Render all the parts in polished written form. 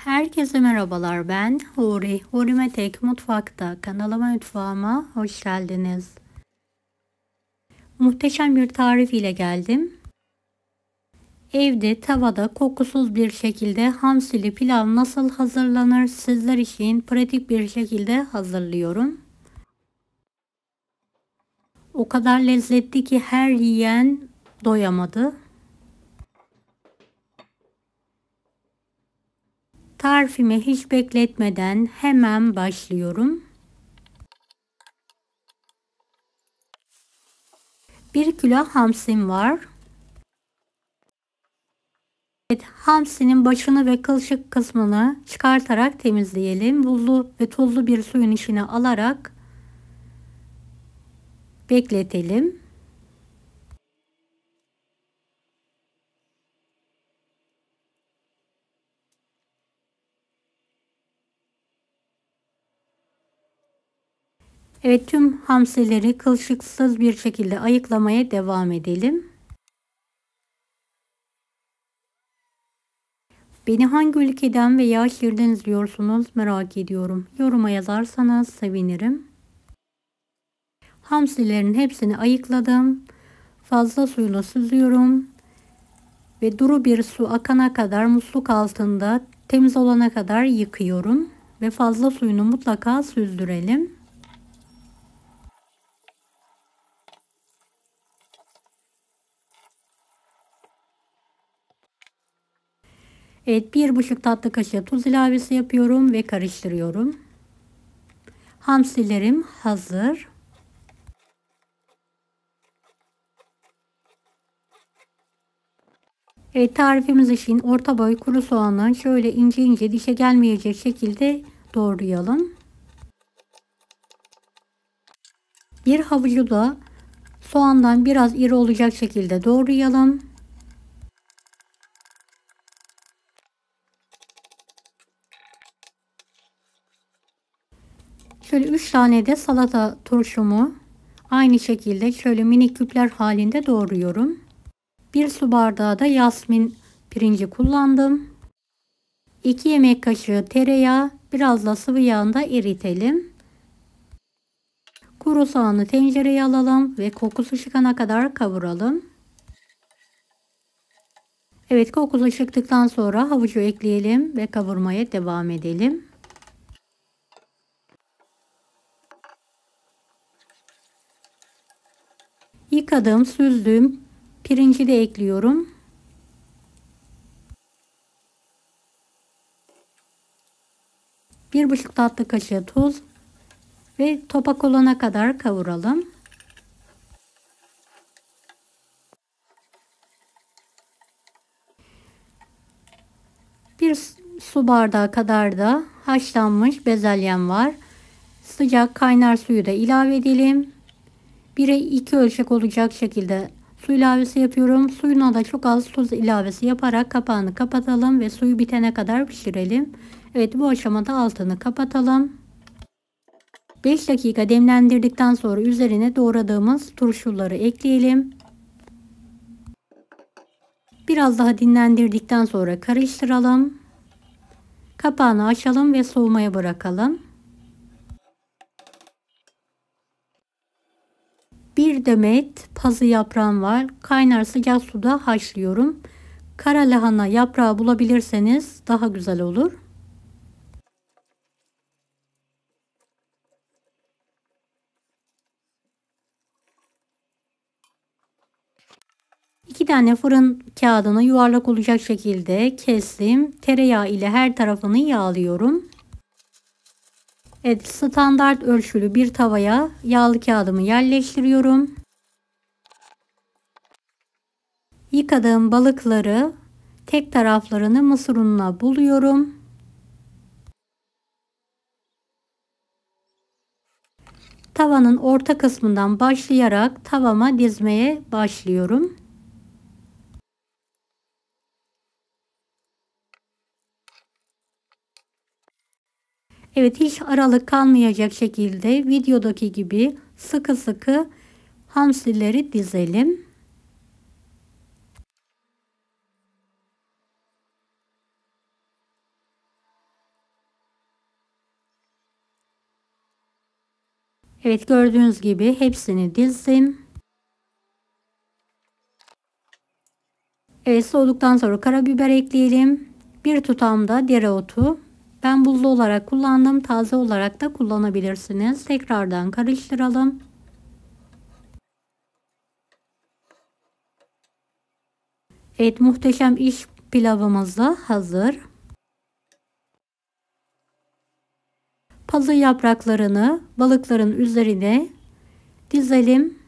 Herkese merhabalar, ben Huri. Huri Tek Mutfak'ta mutfağıma hoş geldiniz. Muhteşem bir tarif ile geldim. Evde tavada kokusuz bir şekilde hamsili pilav nasıl hazırlanır sizler için pratik bir şekilde hazırlıyorum. O kadar lezzetli ki her yiyen doyamadı. Tarifimi hiç bekletmeden hemen başlıyorum. 1 kilo hamsim var. Evet, hamsinin başını ve kılçık kısmını çıkartarak temizleyelim. Buzlu ve tuzlu bir suyun içine alarak bekletelim. Evet, tüm hamsileri kılçıksız bir şekilde ayıklamaya devam edelim. Beni hangi ülkeden veya şehirden izliyorsunuz merak ediyorum. Yoruma yazarsanız sevinirim. Hamsilerin hepsini ayıkladım. Fazla suyunu süzüyorum. Ve duru bir su akana kadar musluk altında temiz olana kadar yıkıyorum. Ve fazla suyunu mutlaka süzdürelim. Evet, 1,5 tatlı kaşığı tuz ilavesi yapıyorum ve karıştırıyorum. Hamsilerim hazır. Evet, tarifimiz için orta boy kuru soğanı şöyle ince ince dişe gelmeyecek şekilde doğrayalım. Bir havucu da soğandan biraz iri olacak şekilde doğrayalım. Şöyle 3 tane de salata turşumu aynı şekilde şöyle minik küpler halinde doğruyorum. 1 su bardağı da yasmin pirinci kullandım. 2 yemek kaşığı tereyağı, biraz da sıvı yağında eritelim. Kuru soğanı tencereye alalım ve kokusu çıkana kadar kavuralım. Evet, kokusu çıktıktan sonra havucu ekleyelim ve kavurmaya devam edelim. Yıkadığım, süzdüğüm pirinci de ekliyorum. Bir buçuk tatlı kaşığı tuz ve topak olana kadar kavuralım. Bir su bardağı kadar da haşlanmış bezelyem var. Sıcak kaynar suyu da ilave edelim. 1'e 2 ölçek olacak şekilde su ilavesi yapıyorum. Suyuna da çok az tuz ilavesi yaparak kapağını kapatalım ve suyu bitene kadar pişirelim. Evet, bu aşamada altını kapatalım. 5 dakika demlendirdikten sonra üzerine doğradığımız turşuları ekleyelim. Biraz daha dinlendirdikten sonra karıştıralım. Kapağını açalım ve soğumaya bırakalım. Bir demet pazı yaprağım var. Kaynar sıcak suda haşlıyorum. Kara lahana yaprağı bulabilirseniz daha güzel olur. İki tane fırın kağıdını yuvarlak olacak şekilde kestim. Tereyağı ile her tarafını yağlıyorum. Evet, standart ölçülü bir tavaya yağlı kağıdımı yerleştiriyorum. Yıkadığım balıkları tek taraflarını mısır ununa buluyorum. Tavanın orta kısmından başlayarak tavama dizmeye başlıyorum. Evet, hiç aralık kalmayacak şekilde videodaki gibi sıkı sıkı hamsileri dizelim. Evet, gördüğünüz gibi hepsini dizdim. Evet, soğuduktan sonra karabiber ekleyelim. Bir tutam da dereotu. Ben buzlu olarak kullandım. Taze olarak da kullanabilirsiniz. Tekrardan karıştıralım. Evet, muhteşem iş pilavımız da hazır. Pazı yapraklarını balıkların üzerine dizelim.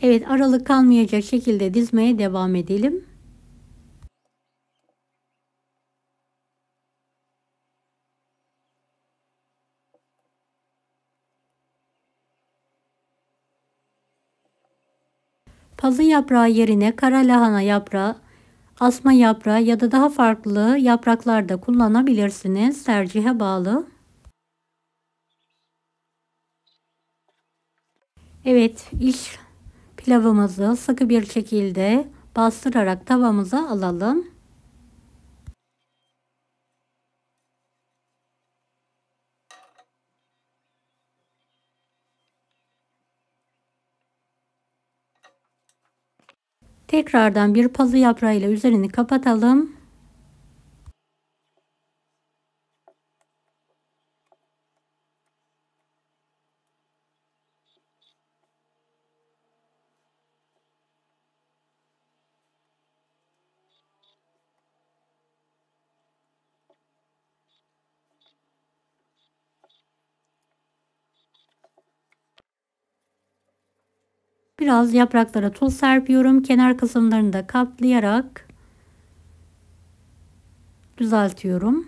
Evet, aralık kalmayacak şekilde dizmeye devam edelim. Pazı yaprağı yerine kara lahana yaprağı, asma yaprağı ya da daha farklı yapraklar da kullanabilirsiniz. Tercihe bağlı. Evet, iç pilavımızı sıkı bir şekilde bastırarak tavamıza alalım. Tekrardan bir pazı yaprağı ile üzerini kapatalım. Biraz yapraklara tuz serpiyorum. Kenar kısımlarını da katlayarak düzeltiyorum.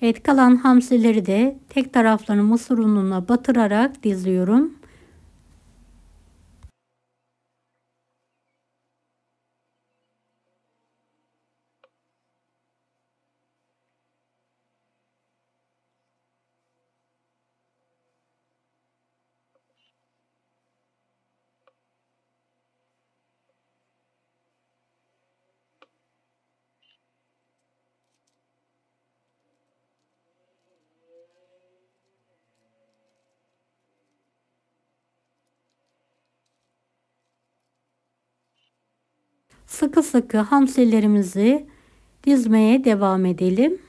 Evet, kalan hamsileri de tek taraflarını mısır ununa batırarak diziyorum. Sıkı sıkı hamsilerimizi dizmeye devam edelim.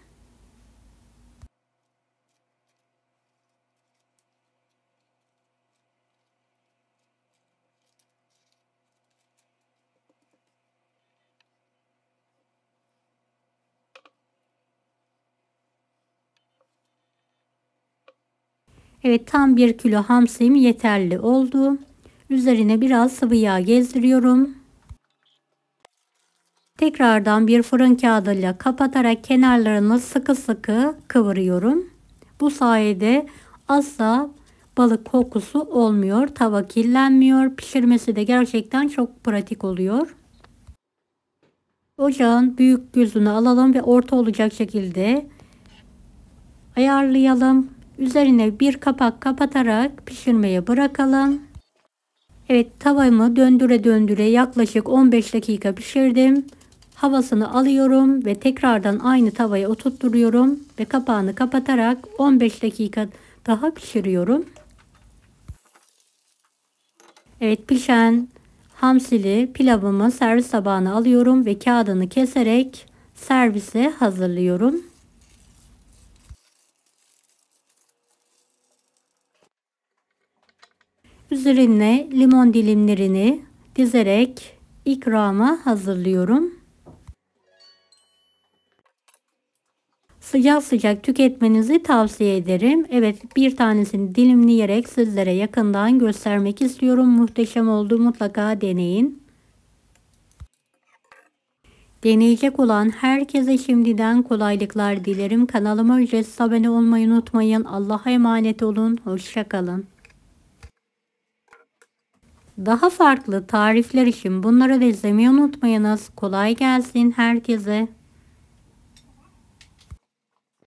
Evet, tam 1 kilo hamsim yeterli oldu. Üzerine biraz sıvı yağ gezdiriyorum. Tekrardan bir fırın kağıdıyla kapatarak kenarlarını sıkı sıkı kıvırıyorum. Bu sayede asla balık kokusu olmuyor. Tava kirlenmiyor. Pişirmesi de gerçekten çok pratik oluyor. Ocağın büyük gözünü alalım ve orta olacak şekilde ayarlayalım. Üzerine bir kapak kapatarak pişirmeye bırakalım. Evet, tavamı döndüre döndüre yaklaşık 15 dakika pişirdim. Havasını alıyorum ve tekrardan aynı tavaya oturtturuyorum ve kapağını kapatarak 15 dakika daha pişiriyorum. Evet, pişen hamsili pilavımı servis tabağına alıyorum ve kağıdını keserek servise hazırlıyorum. Üzerine limon dilimlerini dizerek ikrama hazırlıyorum. Sıcak sıcak tüketmenizi tavsiye ederim. Evet, bir tanesini dilimleyerek sizlere yakından göstermek istiyorum. Muhteşem oldu. Mutlaka deneyin. Deneyecek olan herkese şimdiden kolaylıklar dilerim. Kanalıma ücretsiz abone olmayı unutmayın. Allah'a emanet olun. Hoşça kalın. Daha farklı tarifler için bunları da izlemeyi unutmayınız. Kolay gelsin herkese.